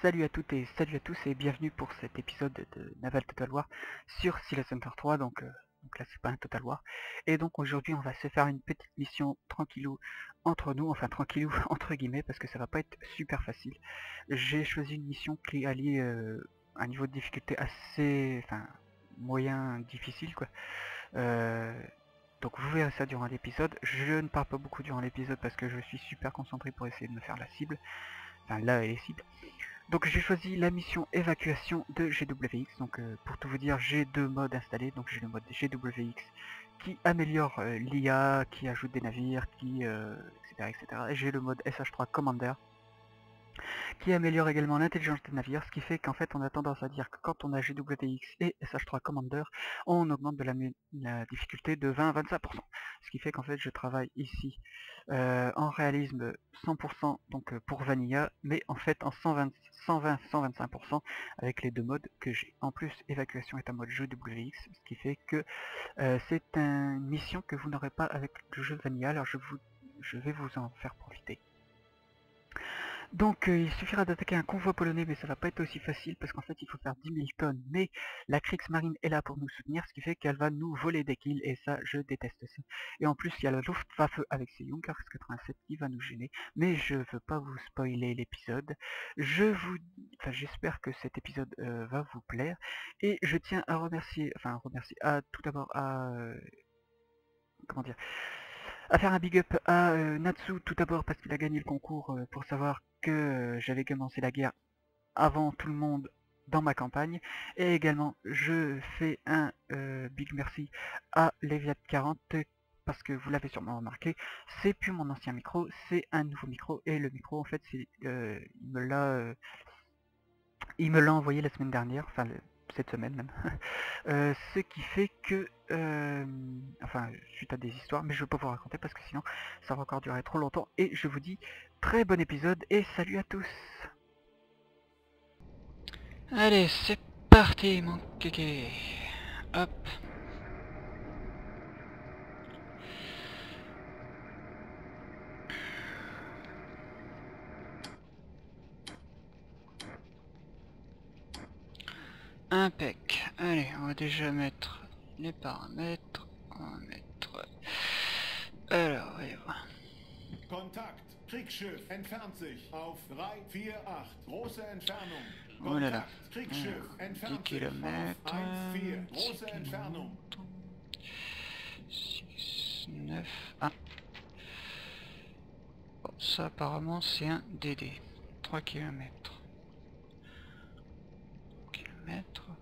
Salut à toutes et salut à tous et bienvenue pour cet épisode de Naval Total War sur Sea Center 3, donc là c'est pas un Total War. Et donc aujourd'hui on va se faire une petite mission tranquillou entre nous, enfin tranquillou entre guillemets parce que ça va pas être super facile. J'ai choisi une mission qui allie un niveau de difficulté assez, enfin moyen difficile quoi. Euh, donc vous verrez ça durant l'épisode. Je ne parle pas beaucoup durant l'épisode parce que je suis super concentré pour essayer de me faire la cible. Enfin là elle est cible. Donc j'ai choisi la mission évacuation de GWX, donc pour tout vous dire j'ai deux modes installés, donc j'ai le mode GWX qui améliore l'IA, qui ajoute des navires, etc., etc. Et j'ai le mode SH3 Commander qui améliore également l'intelligence des navires, ce qui fait qu'en fait on a tendance à dire que quand on a GWX et SH3 Commander, on augmente de la difficulté de 20 à 25%. Ce qui fait qu'en fait je travaille ici en réalisme 100% donc pour Vanilla, mais en fait en 120-125% avec les deux modes que j'ai. En plus, évacuation est un mode GWX, ce qui fait que c'est une mission que vous n'aurez pas avec le jeu Vanilla, alors je vais vous en faire profiter. Donc il suffira d'attaquer un convoi polonais, mais ça va pas être aussi facile parce qu'en fait il faut faire 10 000 tonnes. Mais la Kriegsmarine est là pour nous soutenir, ce qui fait qu'elle va nous voler des kills et ça je déteste ça. Et en plus il y a la Luftwaffe avec ses Junkers 87 qui va nous gêner, mais je veux pas vous spoiler l'épisode. J'espère que cet épisode va vous plaire et je tiens à remercier, tout d'abord à comment dire, à faire un big up à Natsu tout d'abord parce qu'il a gagné le concours pour savoir que j'avais commencé la guerre avant tout le monde dans ma campagne. Et également je fais un big merci à Leviat 40 parce que vous l'avez sûrement remarqué, c'est plus mon ancien micro, c'est un nouveau micro et le micro en fait il me l'a envoyé la semaine dernière, cette semaine même. Ce qui fait que, suite à des histoires, mais je ne veux pas vous raconter parce que sinon ça va encore durer trop longtemps. Et je vous dis très bon épisode et salut à tous. Allez, c'est parti mon kéké. Hop. Impec. Allez, on va déjà mettre les paramètres. On va mettre... Alors, voyons voir. Kontakt. Kriegsschiff entfernt sich auf 348. Große Entfernung. Oh là là. Kontakt. Kriegsschiff Alors, 10 entfernt sich km. auf 14. Große Entfernung. 6, 9... Ah. Bon, ça apparemment c'est un DD. 3 km.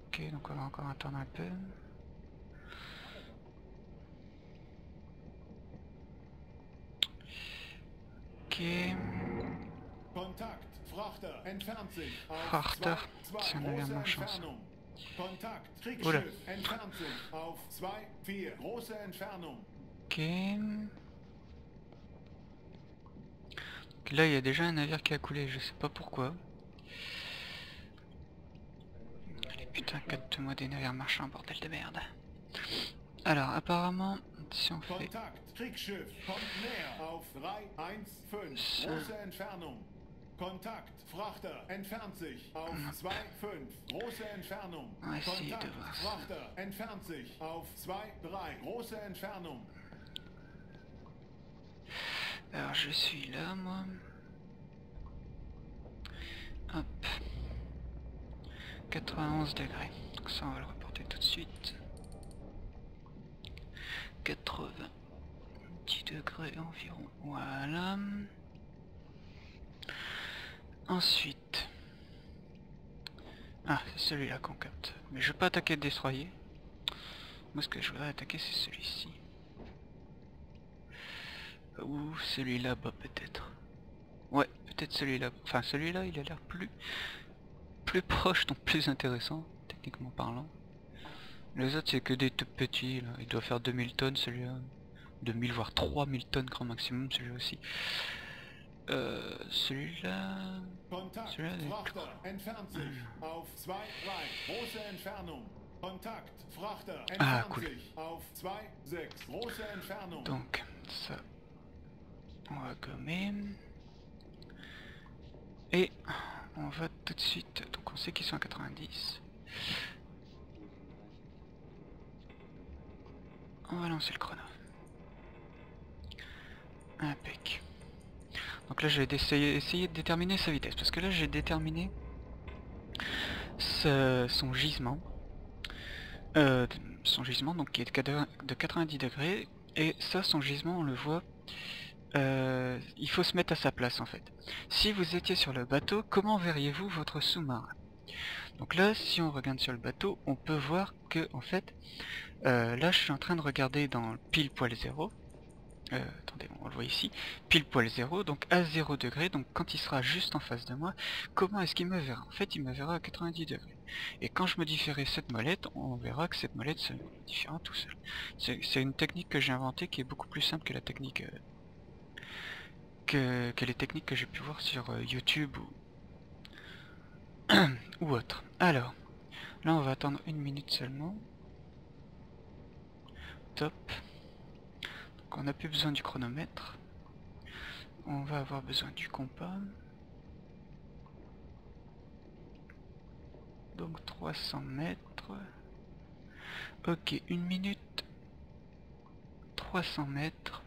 Ok, donc on va encore attendre un peu. Ok. Kontakt. Frachter entfernt sich auf Frachter, 2. c'est un navire Große marchand. Entfernung. Kontakt. Oula. Kriegsschiff entfernt sich auf 2-4. Große Entfernung. Ok. Donc là il y a déjà un navire qui a coulé, je sais pas pourquoi. Allez putain, capte-moi des navires marchands, bordel de merde. Alors apparemment, si on fait... Kontakt. Kriegsschiff kommt näher auf 315. Große Entfernung. Kontakt. Frachter entfernt sich auf 2-5. Große Entfernung. On va essayer de Kontakt. voir ça. Frachter entfernt sich auf 2-3. Große Entfernung. Alors je suis là moi. Hop. 91 degrés. Donc ça on va le reporter tout de suite. 90 degrés environ. Voilà. Ensuite. Ah, c'est celui-là qu'on capte. Mais je vais pas attaquer le destroyer. Moi ce que je voudrais attaquer c'est celui-ci. Ou celui-là bas peut-être. Ouais, peut-être celui-là. Enfin celui-là il a l'air plus proche, donc plus intéressant, techniquement parlant. Les autres c'est que des tout petits là. Il doit faire 2000 tonnes celui-là. 2000 voire 3000 tonnes grand maximum celui-là aussi. Celui-là... Kontakt. Frachter entfernt sich auf 2-3. Große Entfernung. Kontakt. Frachter entfernt sich auf 2-6. Große Entfernung. Donc ça, on va gommer. Et On va tout de suite, donc on sait qu'ils sont à 90. On va lancer le chrono. Impec. Donc là je vais essayer de déterminer sa vitesse, parce que là j'ai déterminé son gisement. Donc qui est de 90 degrés, et ça, son gisement, on le voit, il faut se mettre à sa place en fait. Si vous étiez sur le bateau, comment verriez-vous votre sous-marin? Donc là, si on regarde sur le bateau, on peut voir que en fait, là je suis en train de regarder dans pile poil 0. Attendez, on le voit ici, pile poil 0, donc à 0 degré, donc quand il sera juste en face de moi, comment est-ce qu'il me verra? En fait, il me verra à 90 degrés. Et quand je modifierai cette molette, on verra que cette molette se modifiera tout seul. C'est une technique que j'ai inventée qui est beaucoup plus simple que la technique que les techniques que j'ai pu voir sur YouTube ou, ou autre. Alors, là on va attendre 1 minute seulement. Top. On n'a plus besoin du chronomètre. On va avoir besoin du compas. Donc 300 mètres. Ok, 1 minute. 300 mètres.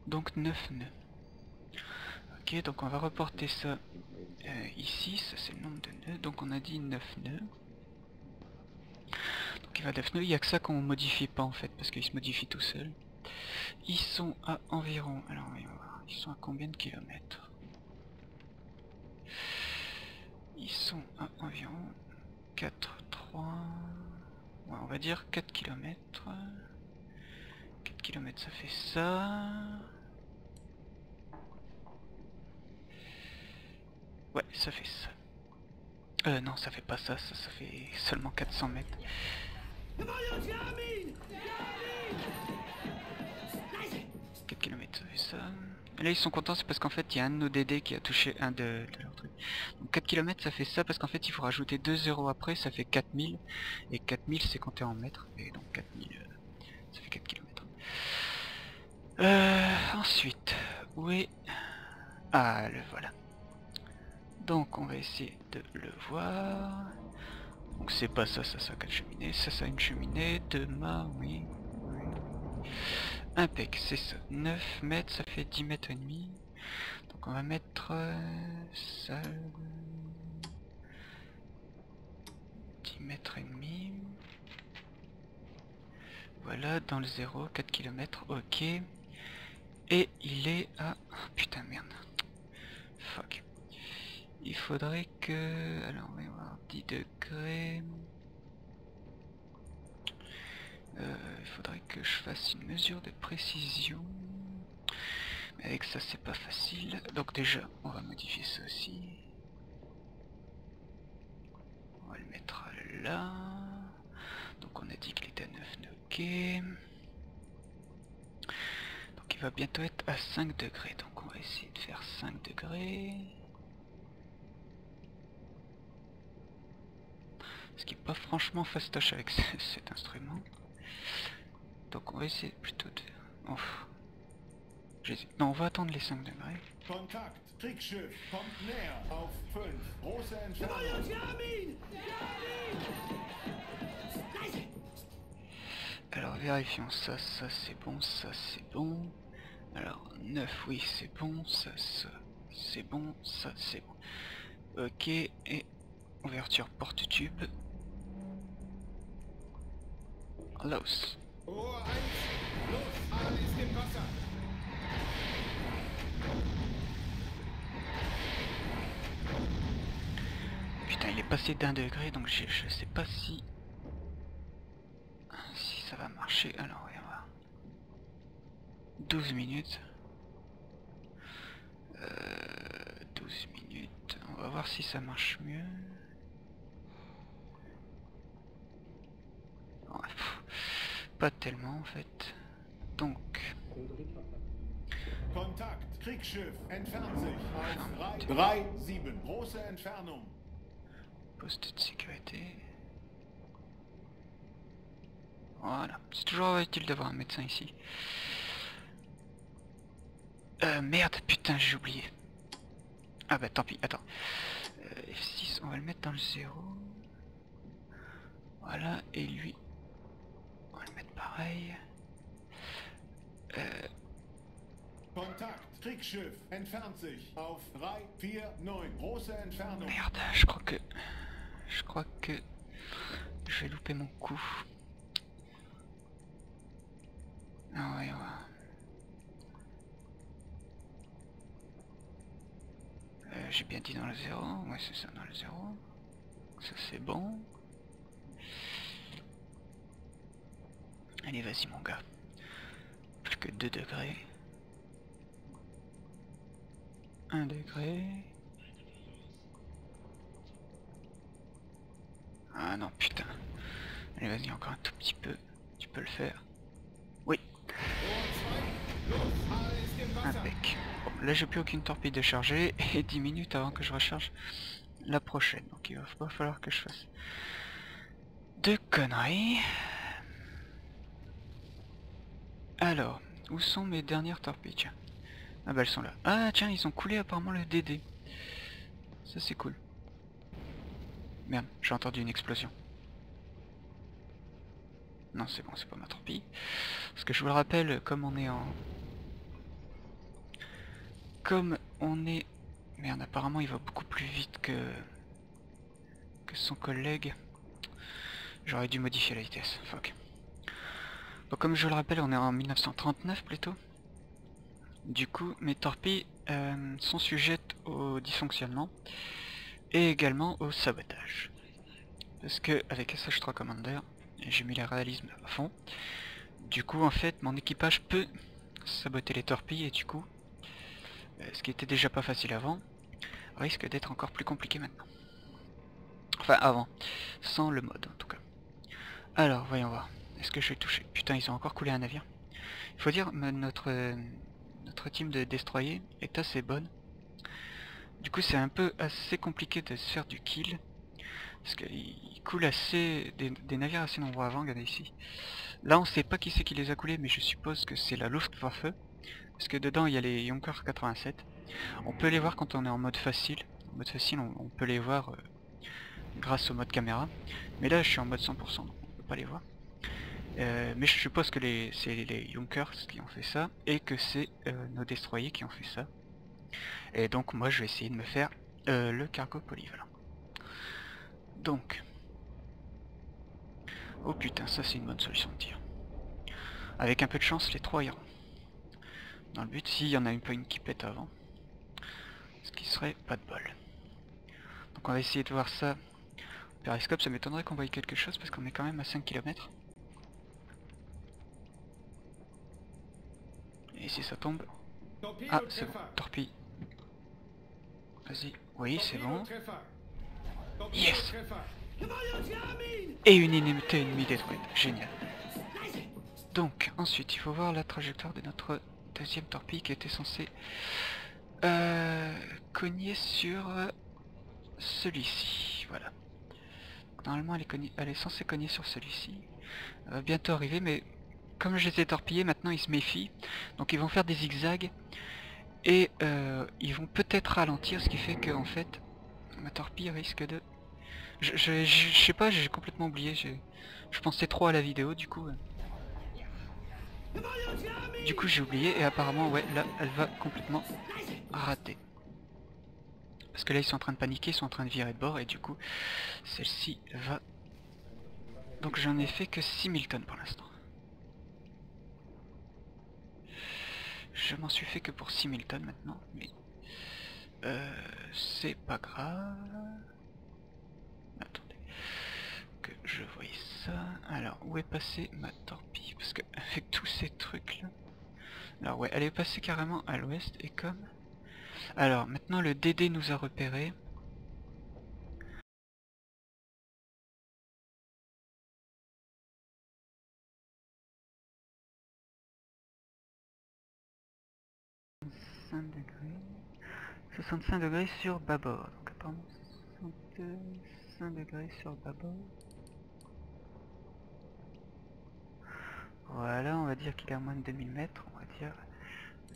Donc 9 nœuds. Ok, donc on va reporter ça ici. Ça c'est le nombre de nœuds. Donc on a dit 9 nœuds. Donc il va 9 nœuds. Il n'y a que ça qu'on modifie pas en fait, parce qu'il se modifie tout seul. Ils sont à environ... Alors on va voir. Ils sont à combien de kilomètres? Ils sont à environ 4, 3... Ouais, on va dire 4 km. 4 km ça fait ça. Ouais, ça fait ça. Non, ça fait pas ça, ça fait seulement 400 mètres. 4 km ça fait ça. Et là ils sont contents, c'est parce qu'en fait il y a un de nos DD qui a touché un de leurs trucs. Donc 4 km ça fait ça, parce qu'en fait il faut rajouter 2 zéros après, ça fait 4000. Et 4000 c'est compté en mètres, et donc 4000 ça fait 4 km. Ensuite, où est... Ah, le voilà. Donc on va essayer de le voir. Donc c'est pas ça, ça a 4 cheminées, ça a une cheminée, 2 mâts, oui. Impec, c'est ça. 9 mètres, ça fait 10 mètres et demi. Donc on va mettre ça... 10 mètres et demi. Voilà, dans le 0, 4 km, ok. Et il est à... Oh, putain, merde. Fuck. Il faudrait que... Alors, on va voir 10 degrés. Il faudrait que je fasse une mesure de précision. Mais avec ça, c'est pas facile. Donc déjà, on va modifier ça aussi. On va le mettre là. Donc on a dit qu'il était à 9 nœuds, ok. Donc il va bientôt être à 5 degrés. Donc on va essayer de faire 5 degrés. Ce qui n'est pas franchement fastoche avec cet instrument. Donc on va essayer plutôt de... Oh. Non, on va attendre les 5 degrés. Kontakt, Kriegsschiff, kommt näher auf 5, große Entfernung. Alors vérifions ça, ça c'est bon, ça c'est bon. Alors 9, oui c'est bon, ça c'est bon, ça c'est bon. Ok, et ouverture porte-tube. Los. Rohr 1, los, Ahn ist im Wasser. Putain, il est passé d'1 degré, donc je sais pas si ça va marcher. Alors, on va voir. 12 minutes. 12 minutes. On va voir si ça marche mieux. Ouais, pas tellement en fait. Donc... Kontakt, Kriegsschiff, entfernt sich auf 3, 7, große Entfernung. Poste de sécurité. Voilà, c'est toujours utile d'avoir un médecin ici. Merde, putain, j'ai oublié. Ah bah tant pis, attends. F6, on va le mettre dans le 0. Voilà, et lui, on va le mettre pareil. Kontakt. Kriegsschiff entfernt sich auf 349. Große Entfernung. Merde, je crois que je vais louper mon coup. Ah ouais, ouais. J'ai bien dit dans le 0, ouais c'est ça, dans le 0. Ça c'est bon. Allez vas-y mon gars. Plus que 2 degrés. 1 degré. Ah non putain. Allez vas-y encore un tout petit peu. Tu peux le faire. Oui. Impec. Bon, là j'ai plus aucune torpille de charger et 10 minutes avant que je recharge la prochaine. Donc il va pas falloir que je fasse de conneries. Alors, où sont mes dernières torpilles? Tiens. Ah bah elles sont là. Ah tiens, ils ont coulé apparemment le DD. Ça c'est cool. Merde, j'ai entendu une explosion. Non c'est bon, c'est pas ma torpille. Parce que je vous le rappelle, comme on est en... Comme on est... Merde, apparemment il va beaucoup plus vite que son collègue. J'aurais dû modifier la vitesse, fuck. Donc comme je vous le rappelle, on est en 1939 plutôt. Du coup, mes torpilles sont sujettes au dysfonctionnement et également au sabotage. Parce que avec SH3 Commander, j'ai mis le réalisme à fond. Du coup, en fait, mon équipage peut saboter les torpilles et du coup, ce qui était déjà pas facile avant, risque d'être encore plus compliqué maintenant. Enfin, avant, sans le mode en tout cas. Alors, voyons voir. Est-ce que je vais toucher? Putain, ils ont encore coulé un navire. Il faut dire, notre team de destroyer est assez bonne. Du coup, c'est un peu assez compliqué de se faire du kill. Parce qu'il coule assez des navires assez nombreux avant, regardez ici. Là, on sait pas qui c'est qui les a coulés, mais je suppose que c'est la Luftwaffe. Parce que dedans, il y a les Junkers 87. On peut les voir quand on est en mode facile. En mode facile, on peut les voir grâce au mode caméra. Mais là, je suis en mode 100%, donc on peut pas les voir. Mais je suppose que c'est les Junkers qui ont fait ça, et que c'est nos destroyers qui ont fait ça. Et donc moi je vais essayer de me faire le cargo polyvalent. Donc... Oh putain, ça c'est une bonne solution de tir. Avec un peu de chance, les trois iront. Dans le but, s'il y en a pas une qui pète avant. Ce qui serait pas de bol. Donc on va essayer de voir ça. Périscope, ça m'étonnerait qu'on voie quelque chose parce qu'on est quand même à 5 km. Et si ça tombe... Ah, c'est bon, torpille. Vas-y, oui, c'est bon. Yes! Et une unité ennemie détruite, génial. Donc, ensuite, il faut voir la trajectoire de notre deuxième torpille qui était censée cogner sur celui-ci, voilà. Donc, normalement, elle est censée cogner sur celui-ci. Elle va bientôt arriver, mais comme je les ai torpillés, maintenant ils se méfient. Donc ils vont faire des zigzags. Et ils vont peut-être ralentir, ce qui fait que en fait, ma torpille risque de... Je sais pas, j'ai complètement oublié. Je pensais trop à la vidéo, du coup... Du coup j'ai oublié, et apparemment, ouais, là, elle va complètement rater. Parce que là, ils sont en train de paniquer, ils sont en train de virer de bord, et du coup, celle-ci va... Donc j'en ai fait que 6000 tonnes pour l'instant. Je m'en suis fait que pour 6000 tonnes maintenant, mais... c'est pas grave... Attendez, que je voie ça. Alors, où est passée ma torpille? Parce que avec tous ces trucs là... Alors ouais, elle est passée carrément à l'ouest, et comme... Alors, maintenant le DD nous a repéré. Degrés. 65 degrés sur bâbord. Donc apparemment 65 degrés sur bâbord. Voilà, on va dire qu'il est à moins de 2000 mètres. On va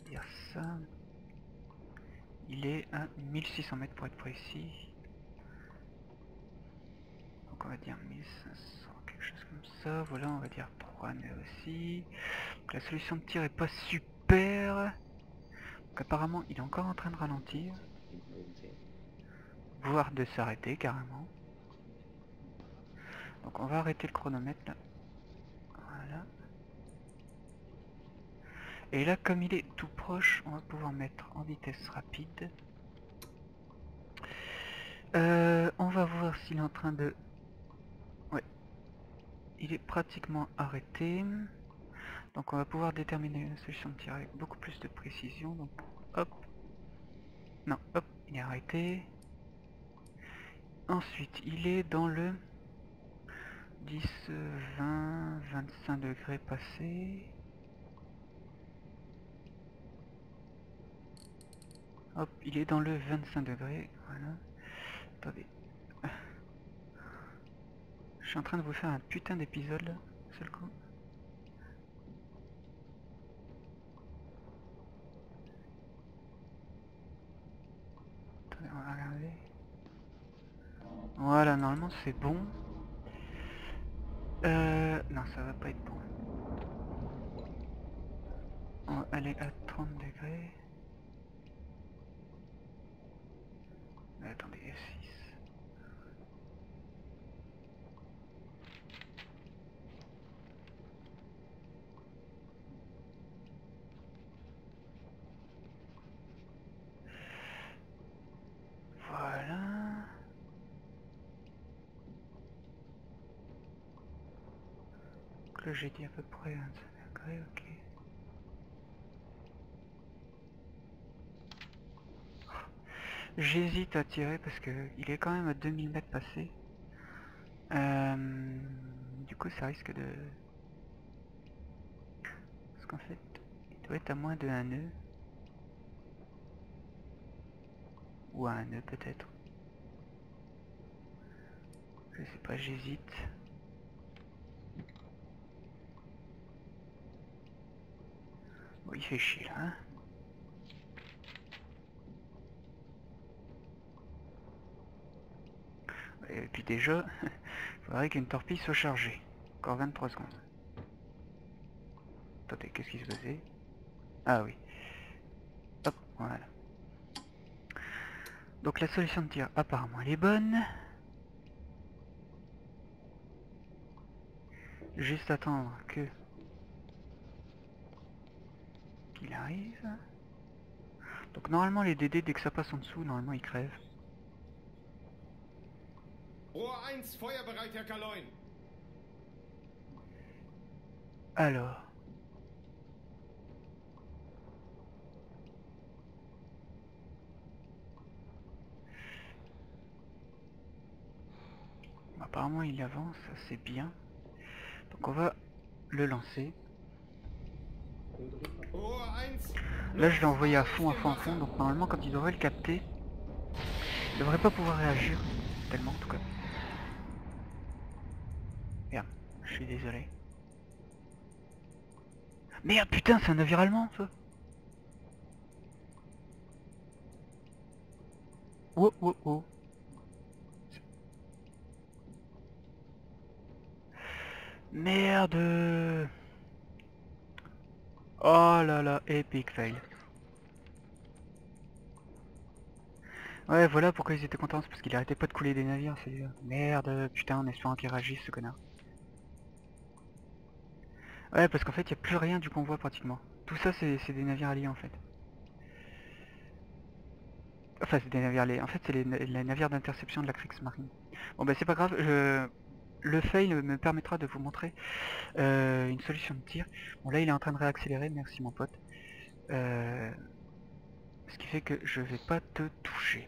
dire ça. il est à 1600 mètres pour être précis. Donc on va dire 1500, quelque chose comme ça. Voilà, on va dire 3 nœuds aussi. Donc la solution de tir est pas super. Donc apparemment il est encore en train de ralentir. Voire de s'arrêter carrément. Donc on va arrêter le chronomètre là. Voilà. Et là comme il est tout proche, on va pouvoir mettre en vitesse rapide. On va voir s'il est en train de... Ouais. Il est pratiquement arrêté. Donc on va pouvoir déterminer une solution de tir avec beaucoup plus de précision. Donc hop. Non, hop, il est arrêté. Ensuite, il est dans le 10, 20, 25 degrés passé. Hop, il est dans le 25 degrés. Voilà. Attendez. Je suis en train de vous faire un putain d'épisode là, seul coup. Attendez, on va regarder. Voilà, normalement c'est bon. Non, ça va pas être bon. On va aller à 30 degrés. Attendez, F6. Voilà. Donc là j'ai dit à peu près 25 degrés, ok. J'hésite à tirer parce que il est quand même à 2000 mètres passé. Du coup ça risque de... Parce qu'en fait, il doit être à moins de 1 nœud. Ou à 1 nœud peut-être. Je sais pas, j'hésite. Bon, il fait chier là, hein. Et puis déjà, il faudrait qu'une torpille soit chargée. Encore 23 secondes. Attendez, qu'est-ce qui se passait? Ah oui. Hop, voilà. Donc la solution de tir, apparemment, elle est bonne. Juste attendre que... qu'il arrive. Donc normalement les DD, dès que ça passe en dessous, normalement ils crèvent. Rohr 1, feuerbereit, Herr Kaloin. Alors... Apparemment il avance, c'est bien. Donc on va le lancer. Rohr 1. Là je l'ai envoyé à fond, donc normalement quand il devrait le capter, il devrait pas pouvoir réagir, tellement en tout cas. Merde, je suis désolé. Merde putain, c'est un navire allemand ça. Oh oh oh. Merde. Oh là là, epic fail. Ouais, voilà pourquoi ils étaient contents, c'est parce qu'il arrêtait pas de couler des navires, c'est... Merde, putain, en espérant qu'il réagisse, ce connard. Ouais, parce qu'en fait, il n'y a plus rien du convoi, pratiquement. Tout ça, c'est des navires alliés, en fait. Enfin, c'est des navires alliés. En fait, c'est les navires d'interception de la Kriegsmarine. Bon, bah, c'est pas grave, le fail me permettra de vous montrer une solution de tir. Bon, là, il est en train de réaccélérer, merci mon pote. Ce qui fait que je vais pas te toucher.